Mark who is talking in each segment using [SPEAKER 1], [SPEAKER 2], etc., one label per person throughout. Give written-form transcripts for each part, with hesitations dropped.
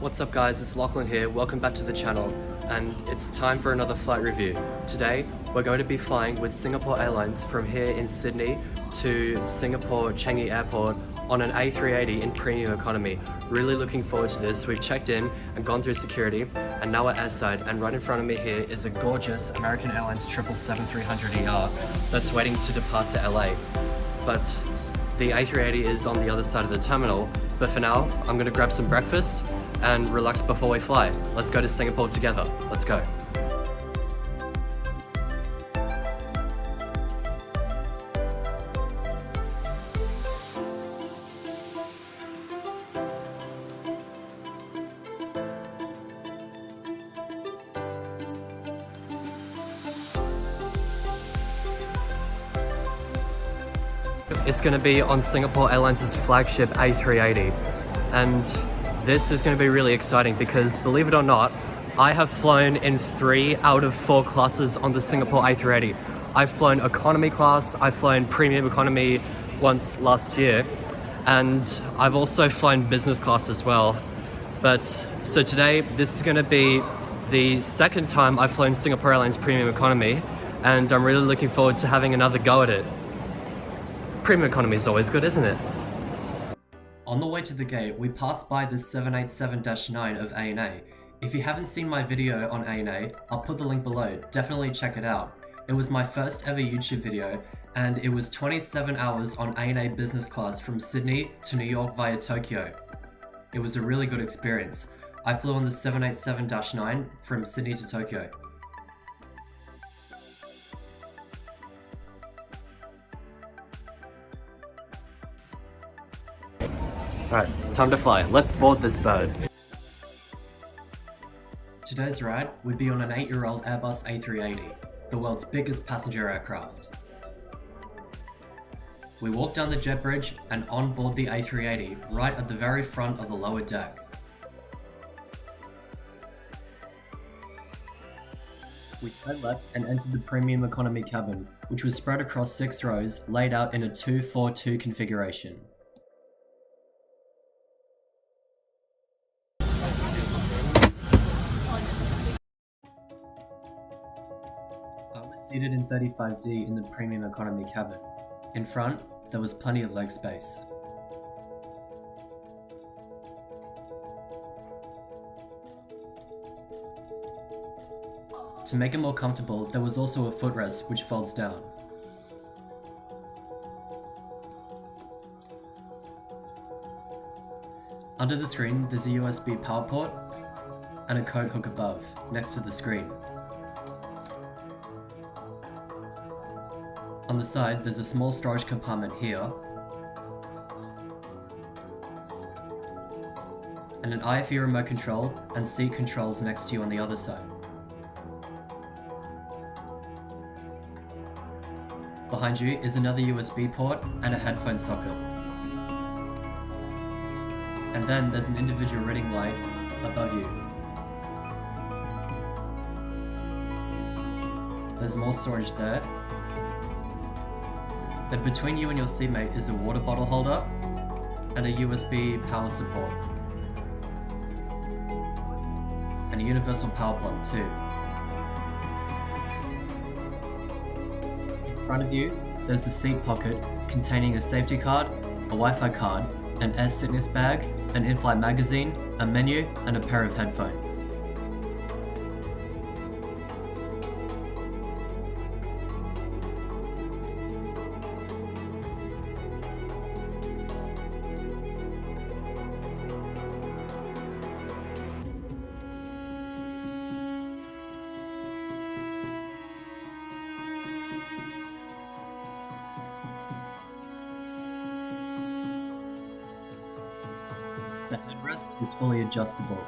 [SPEAKER 1] What's up guys, it's Lachlan here, welcome back to the channel, and it's time for another flight review. Today, we're going to be flying with Singapore Airlines from here in Sydney to Singapore Changi Airport on an A380 in premium economy. Really looking forward to this. We've checked in and gone through security, and now we're airside, and right in front of me here is a gorgeous American Airlines 777-300ER that's waiting to depart to LA. But the A380 is on the other side of the terminal, but for now, I'm going to grab some breakfast and relax before we fly. Let's go to Singapore together. Let's go. It's going to be on Singapore Airlines' flagship A380, and this is going to be really exciting because, believe it or not, I have flown in 3 out of 4 classes on the Singapore A380. I've flown economy class, I've flown premium economy once last year, and I've also flown business class as well. So today, this is going to be the second time I've flown Singapore Airlines premium economy, and I'm really looking forward to having another go at it. Premium economy is always good, isn't it? On the way to the gate, we passed by the 787-9 of ANA. If you haven't seen my video on ANA, I'll put the link below, definitely check it out. It was my first ever YouTube video, and it was 27 hours on ANA business class from Sydney to New York via Tokyo. It was a really good experience. I flew on the 787-9 from Sydney to Tokyo. Alright, time to fly. Let's board this bird. Today's ride would be on an 8-year-old Airbus A380, the world's biggest passenger aircraft. We walk down the jet bridge and on board the A380 right at the very front of the lower deck. We turned left and entered the premium economy cabin, which was spread across 6 rows laid out in a 2-4-2 configuration. Seated in 35D in the premium economy cabin. In front, there was plenty of leg space. To make it more comfortable, there was also a footrest which folds down. Under the screen, there's a USB power port and a coat hook above, next to the screen. On the side, there's a small storage compartment here, and an IFE remote control and seat controls next to you on the other side. Behind you is another USB port and a headphone socket. And then there's an individual reading light above you. There's more storage there. Then between you and your seatmate is a water bottle holder and a USB power support. And a universal power plug too. In front of you, there's the seat pocket containing a safety card, a Wi-Fi card, an air sickness bag, an in-flight magazine, a menu, and a pair of headphones. The headrest is fully adjustable.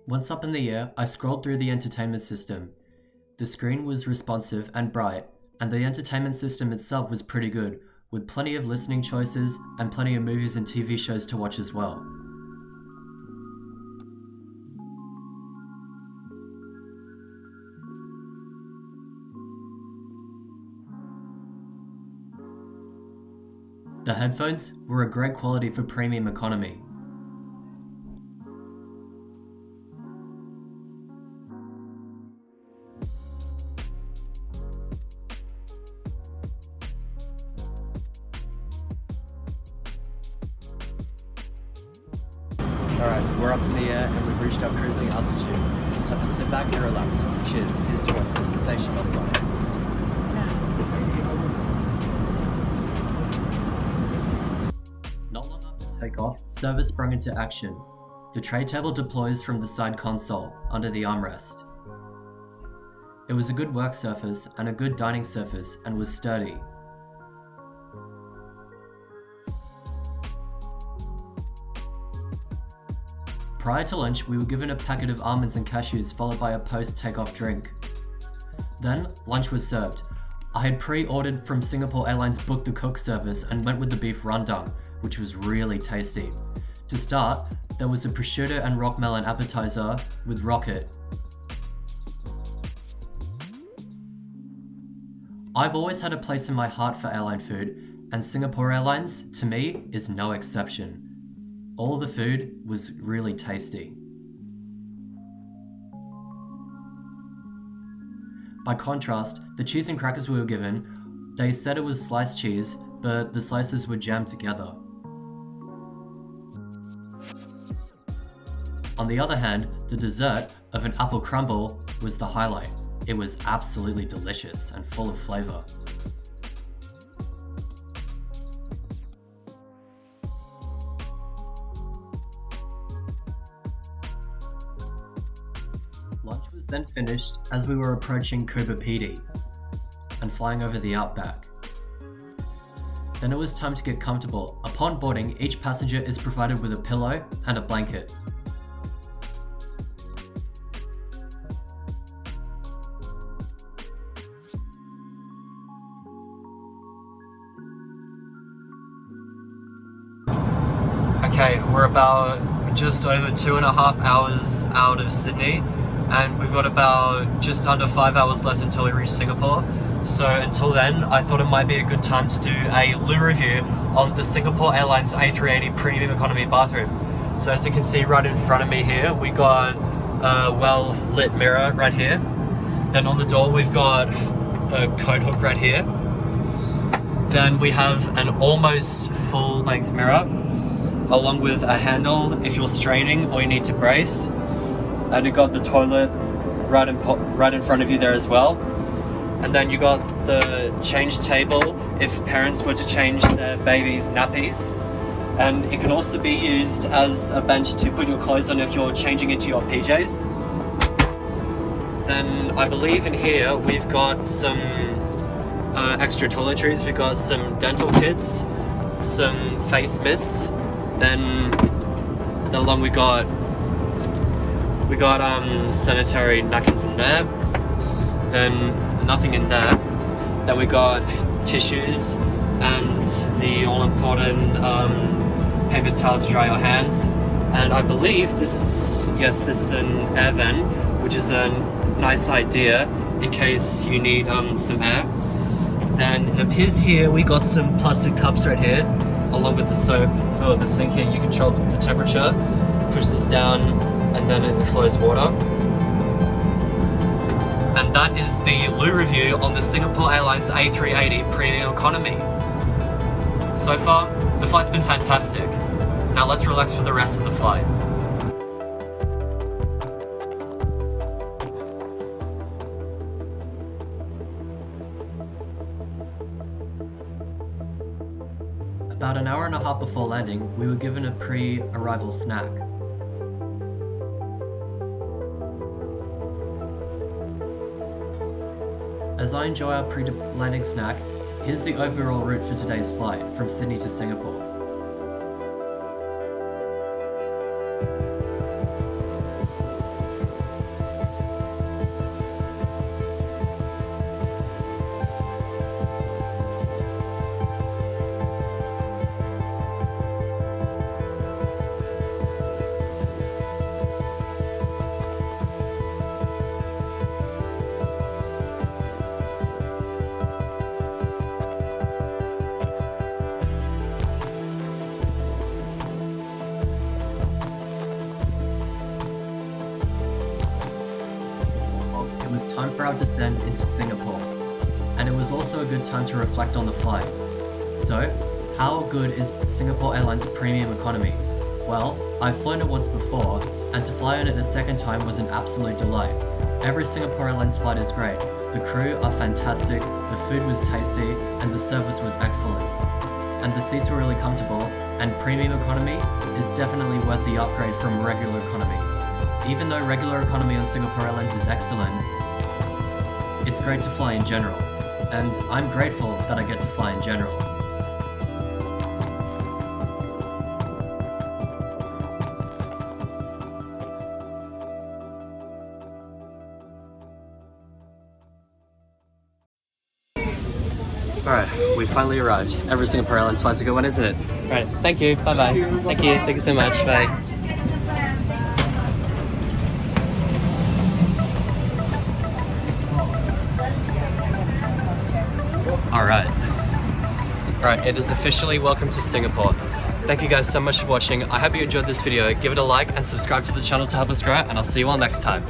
[SPEAKER 1] Once up in the air, I scrolled through the entertainment system. The screen was responsive and bright, and the entertainment system itself was pretty good, with plenty of listening choices and plenty of movies and TV shows to watch as well. The headphones were a great quality for premium economy. Alright, we're up in the air and we've reached our cruising altitude. Time to sit back and relax. Cheers, here's to one sensational flight. Not long after takeoff, service sprung into action. The tray table deploys from the side console, under the armrest. It was a good work surface and a good dining surface and was sturdy. Prior to lunch, we were given a packet of almonds and cashews followed by a post-takeoff drink. Then, lunch was served. I had pre-ordered from Singapore Airlines Book the Cook service and went with the beef rendang, which was really tasty. To start, there was a prosciutto and rock melon appetizer with rocket. I've always had a place in my heart for airline food, and Singapore Airlines, to me, is no exception. All the food was really tasty. By contrast, the cheese and crackers we were given, they said it was sliced cheese, but the slices were jammed together. On the other hand, the dessert of an apple crumble was the highlight. It was absolutely delicious and full of flavor. Lunch was then finished as we were approaching Coober Pedy and flying over the outback. Then it was time to get comfortable. Upon boarding, each passenger is provided with a pillow and a blanket. Okay, we're about just over 2.5 hours out of Sydney, and we've got about just under 5 hours left until we reach Singapore. So until then, I thought it might be a good time to do a loo review on the Singapore Airlines A380 Premium Economy bathroom. So as you can see right in front of me here, we got a well-lit mirror right here. Then on the door we've got a coat hook right here. Then we have an almost full-length mirror, along with a handle if you're straining or you need to brace. And you got the toilet right in front of you there as well. And then you got the change table if parents were to change their baby's nappies. And it can also be used as a bench to put your clothes on if you're changing into your PJs. Then I believe in here we've got some extra toiletries. We've got some dental kits, some face mist. Then along we got sanitary napkins in there. Then nothing in there. Then we got tissues and the all-important paper towel to dry your hands. And I believe this is an air vent, which is a nice idea in case you need some air. Then it appears here we got some plastic cups right here, along with the soap for the sink here. You control the temperature, push this down, and then it flows water. And that is the loo review on the Singapore Airlines A380 Premium Economy. So far, the flight's been fantastic. Now let's relax for the rest of the flight. About an hour and a half before landing, we were given a pre-arrival snack. As I enjoy our pre-landing snack, here's the overall route for today's flight from Sydney to Singapore. was time for our descent into Singapore. And it was also a good time to reflect on the flight. So, how good is Singapore Airlines Premium Economy? Well, I've flown it once before, and to fly on it a second time was an absolute delight. Every Singapore Airlines flight is great. The crew are fantastic, the food was tasty, and the service was excellent. And the seats were really comfortable, and Premium Economy is definitely worth the upgrade from Regular Economy. Even though Regular Economy on Singapore Airlines is excellent, it's great to fly in general, and I'm grateful that I get to fly in general. Alright, we finally arrived. Every Singapore Airlines flight's a good one, isn't it? Alright, thank you, bye bye. Thank you so much, bye. Alright, it is officially welcome to Singapore. Thank you guys so much for watching. I hope you enjoyed this video. Give it a like and subscribe to the channel to help us grow, and I'll see you all next time.